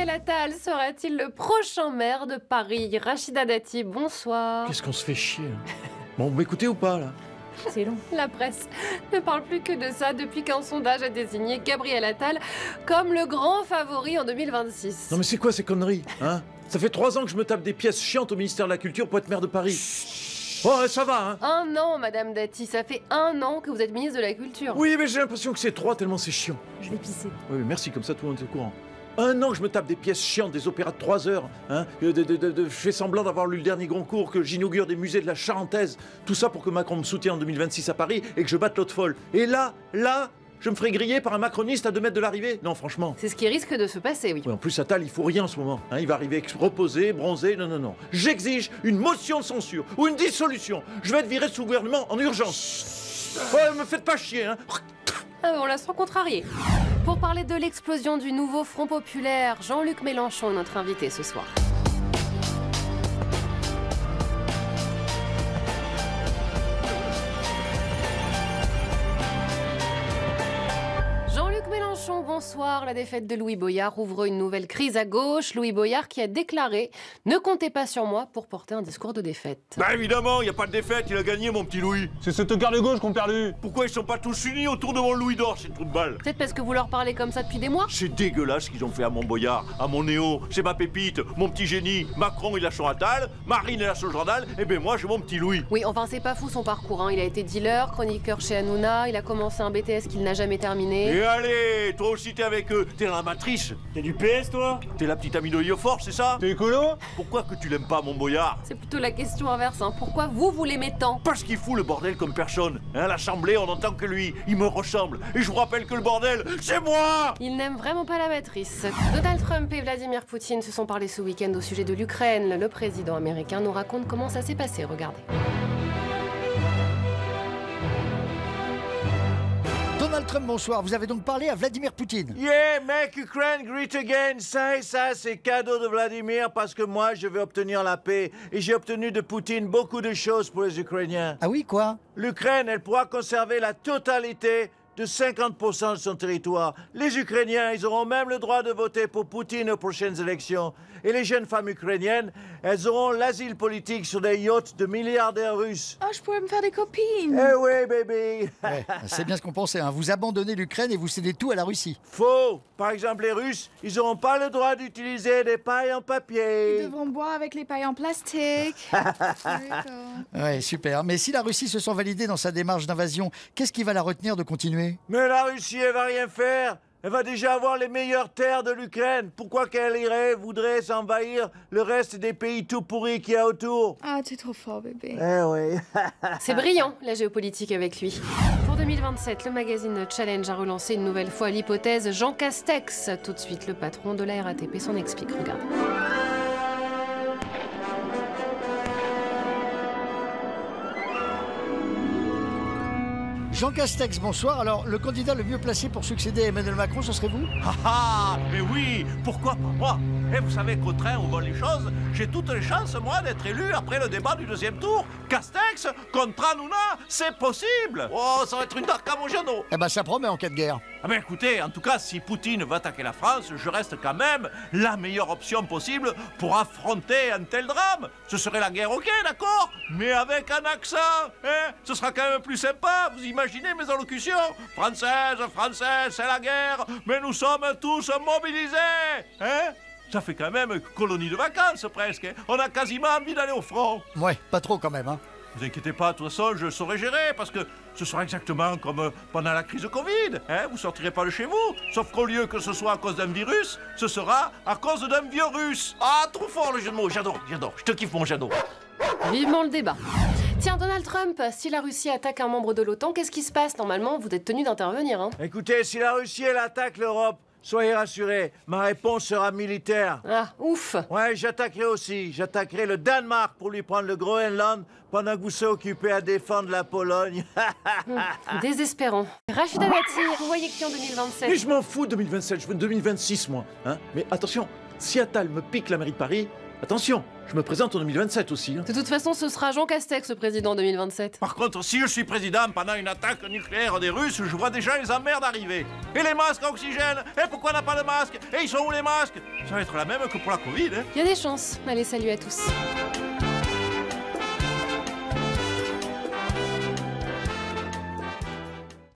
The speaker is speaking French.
Gabriel Attal sera-t-il le prochain maire de Paris? Rachida Dati, bonsoir. Qu'est-ce qu'on se fait chier hein. Bon, vous m'écoutez ou pas, là? C'est long. La presse ne parle plus que de ça depuis qu'un sondage a désigné Gabriel Attal comme le grand favori en 2026. Non mais c'est quoi ces conneries, hein? Ça fait 3 ans que je me tape des pièces chiantes au ministère de la Culture pour être maire de Paris. Oh, ça va, hein? 1 an, Madame Dati, ça fait 1 an que vous êtes ministre de la Culture. Oui, mais j'ai l'impression que c'est 3 tellement c'est chiant. Je vais pisser. Oui, mais merci, comme ça tout le monde est au courant. 1 an que je me tape des pièces chiantes, des opéras de 3 heures, hein, je fais semblant d'avoir lu le dernier Goncourt, que j'inaugure des musées de la Charentaise, tout ça pour que Macron me soutienne en 2026 à Paris et que je batte l'autre folle. Et là, je me ferai griller par un macroniste à 2 mètres de l'arrivée? Non, franchement. C'est ce qui risque de se passer, oui. Oui, en plus, Attal, il faut rien en ce moment. Hein, il va arriver reposé, bronzé. Non. J'exige une motion de censure ou une dissolution. Je vais être viré de ce gouvernement en urgence. Ouais, me faites pas chier, hein. Ah, on la sent contrariée. Pour parler de l'explosion du nouveau Front Populaire, Jean-Luc Mélenchon est notre invité ce soir. Jean-Luc Mélenchon, bonsoir. La défaite de Louis Boyard ouvre une nouvelle crise à gauche. Louis Boyard qui a déclaré « Ne comptez pas sur moi pour porter un discours de défaite ». Bah évidemment, il n'y a pas de défaite, il a gagné mon petit Louis. C'est ce tocard de gauche qu'on perdu. Pourquoi ils sont pas tous unis autour de mon Louis d'or, ces trous de balle? Peut-être parce que vous leur parlez comme ça depuis des mois. C'est dégueulasse ce qu'ils ont fait à mon Boyard, à mon Néo, c'est ma pépite, mon petit génie. Macron il a son Attal, Marine elle a son journal, et ben moi j'ai mon petit Louis. Oui, enfin c'est pas fou son parcours, hein. Il a été dealer, chroniqueur chez Hanouna, il a commencé un BTS qu'il n'a jamais terminé. Et allez, toi aussi t'es avec eux, t'es la matrice. T'es du PS toi? T'es la petite amie de Yoffort, c'est ça? T'es écolo? Pourquoi que tu l'aimes pas mon Boyard? C'est plutôt la question inverse, hein. Pourquoi vous l'aimez tant? Parce qu'il fout le bordel comme personne. Hein, à l'Assemblée, on entend que lui, il me ressemble. Et je vous rappelle que le bordel, c'est moi! Il n'aime vraiment pas la matrice. Donald Trump et Vladimir Poutine se sont parlé ce week-end au sujet de l'Ukraine. Le président américain nous raconte comment ça s'est passé, regardez. Donald Trump, bonsoir. Vous avez donc parlé à Vladimir Poutine? Yeah, make Ukraine great again. Ça, c'est cadeau de Vladimir parce que moi, je veux obtenir la paix. Et j'ai obtenu de Poutine beaucoup de choses pour les Ukrainiens. Ah oui, quoi? L'Ukraine, elle pourra conserver la totalité de 50% de son territoire. Les Ukrainiens, ils auront même le droit de voter pour Poutine aux prochaines élections. Et les jeunes femmes ukrainiennes, elles auront l'asile politique sur des yachts de milliardaires russes. Oh, je pourrais me faire des copines. Eh oui, baby. Ouais, c'est bien ce qu'on pensait, hein. Vous abandonnez l'Ukraine et vous cédez tout à la Russie. Faux. Par exemple, les Russes, ils n'auront pas le droit d'utiliser des pailles en papier. Ils devront boire avec les pailles en plastique. D'accord. Ouais, super. Mais si la Russie se sent validée dans sa démarche d'invasion, qu'est-ce qui va la retenir de continuer? Mais la Russie, elle va rien faire. Elle va déjà avoir les meilleures terres de l'Ukraine. Pourquoi qu'elle voudrait s'envahir le reste des pays tout pourris qu'il y a autour? Ah, t'es trop fort, bébé. Eh oui. C'est brillant, la géopolitique avec lui. Pour 2027, le magazine Challenge a relancé une nouvelle fois l'hypothèse Jean Castex. Tout de suite, le patron de la RATP s'en explique. Regardez. Jean Castex, bonsoir. Alors, le candidat le mieux placé pour succéder à Emmanuel Macron, ce serait vous? Ah mais oui, pourquoi pas moi? Et vous savez qu'au train où vont les choses, j'ai toutes les chances, moi, d'être élu après le débat du 2e tour. Castex contre Hanouna, c'est possible. Oh, ça va être une dark à mon genou. Eh ben, ça promet en cas de guerre. Ah ben écoutez, en tout cas, si Poutine veut attaquer la France, je reste quand même la meilleure option possible pour affronter un tel drame. Ce serait la guerre, ok, d'accord, mais avec un accent, hein? Ce sera quand même plus sympa, vous imaginez mes allocutions? Française, c'est la guerre, mais nous sommes tous mobilisés, hein? Ça fait quand même colonie de vacances presque, hein? On a quasiment envie d'aller au front. Ouais, pas trop quand même, hein. Vous inquiétez pas, de toute façon, je saurai gérer, parce que ce sera exactement comme pendant la crise de Covid. Hein, vous sortirez pas de chez vous, sauf qu'au lieu que ce soit à cause d'un virus, ce sera à cause d'un virus. Ah, trop fort le jeu de mots, j'adore, je te kiffe mon jadot. Vivement le débat. Tiens, Donald Trump, si la Russie attaque un membre de l'OTAN, qu'est-ce qui se passe? Normalement, vous êtes tenu d'intervenir, hein. Écoutez, si la Russie, elle attaque l'Europe, soyez rassurés, ma réponse sera militaire. Ah, ouf. Ouais, j'attaquerai aussi. J'attaquerai le Danemark pour lui prendre le Groenland pendant que vous serez occupés à défendre la Pologne. Désespérant. Rachida Dati, vous voyez qui en 2027? Mais je m'en fous de 2027, je veux 2026 moi. Hein. Mais attention, si Attal me pique la mairie de Paris, Attention, je me présente en 2027 aussi. Hein. De toute façon, ce sera Jean Castex, le président en 2027. Par contre, si je suis président pendant une attaque nucléaire des Russes, je vois déjà les emmerdes arriver. Et les masques à oxygène? Et pourquoi on n'a pas de masques? Et ils sont où les masques? Ça va être la même que pour la Covid, hein? Il y a des chances. Allez, salut à tous.